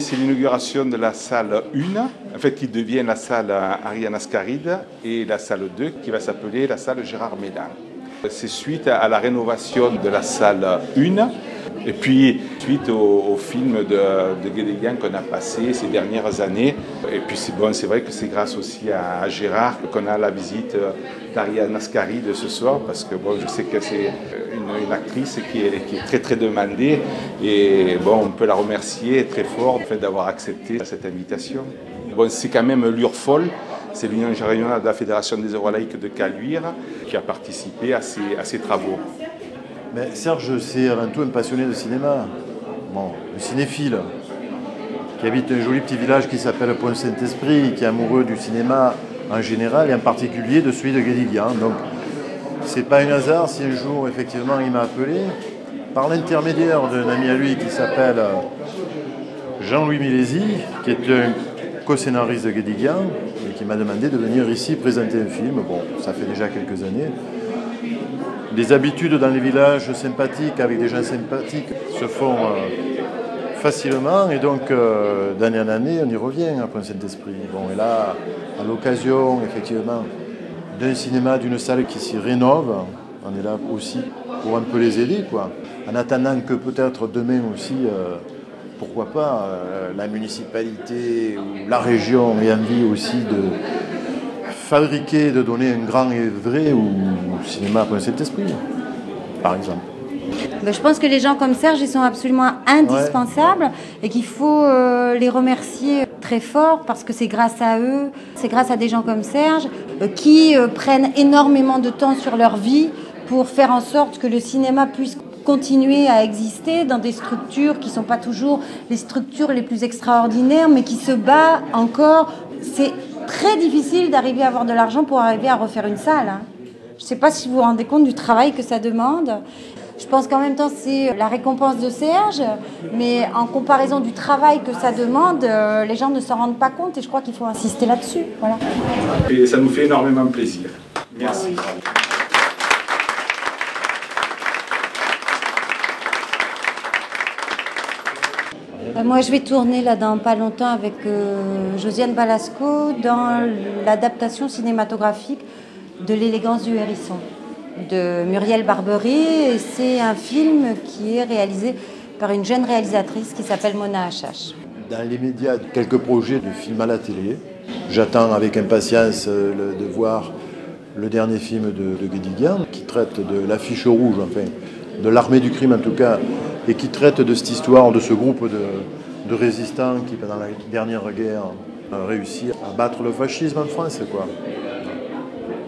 c'est l'inauguration de la salle 1, en fait, qui devient la salle Ariane Ascaride, et la salle 2, qui va s'appeler la salle Gérard Mélan. C'est suite à la rénovation de la salle 1, et puis suite au film de Guédiguian qu'on a passé ces dernières années. Et puis c'est vrai que c'est grâce aussi à Gérard qu'on a la visite d'Ariane Ascaride ce soir, parce que je sais que c'est une actrice qui est très très demandée, et on peut la remercier très fort d'avoir accepté cette invitation. C'est quand même l'URFOL, c'est l'Union régionale de la Fédération des œuvres laïques de Caluire, qui a participé à ces travaux. Mais Serge, c'est avant tout un passionné de cinéma, un cinéphile, qui habite un joli petit village qui s'appelle Pont-Saint-Esprit, qui est amoureux du cinéma en général et en particulier de celui de Guédiguian. Donc, c'est pas un hasard si un jour, effectivement, il m'a appelé par l'intermédiaire d'un ami à lui qui s'appelle Jean-Louis Milési, qui est un co-scénariste de Guédiguian et qui m'a demandé de venir ici présenter un film. Bon, ça fait déjà quelques années. Les habitudes dans les villages sympathiques, avec des gens sympathiques, se font facilement, et donc d'année en année, on y revient à Pont-Saint-Esprit. Et là, à l'occasion, effectivement, d'un cinéma, d'une salle qui s'y rénove, on est là aussi pour un peu les aider, quoi. En attendant que peut-être demain aussi, pourquoi pas, la municipalité ou la région ait envie aussi de fabriquer, de donner un grand et vrai au cinéma à Saint-Esprit, par exemple. Je pense que les gens comme Serge, ils sont absolument indispensables et qu'il faut les remercier très fort, parce que c'est grâce à eux, c'est grâce à des gens comme Serge qui prennent énormément de temps sur leur vie pour faire en sorte que le cinéma puisse continuer à exister dans des structures qui ne sont pas toujours les structures les plus extraordinaires, mais qui se battent encore. C'est très difficile d'arriver à avoir de l'argent pour arriver à refaire une salle. Je ne sais pas si vous vous rendez compte du travail que ça demande. Je pense qu'en même temps, c'est la récompense de Serge, mais en comparaison du travail que ça demande, les gens ne s'en rendent pas compte, et je crois qu'il faut insister là-dessus. Voilà. Et ça nous fait énormément plaisir. Merci. Moi, je vais tourner là dans pas longtemps avec Josiane Balasco dans l'adaptation cinématographique de L'élégance du hérisson de Muriel Barbery. Et c'est un film qui est réalisé par une jeune réalisatrice qui s'appelle Mona Achache. Dans les médias, quelques projets de films à la télé. J'attends avec impatience de voir le dernier film de Guédiguian, qui traite de l'affiche rouge, enfin, de l'armée du crime en tout cas, et qui traite de cette histoire de ce groupe de résistants qui, pendant la dernière guerre, a réussi à battre le fascisme en France, quoi.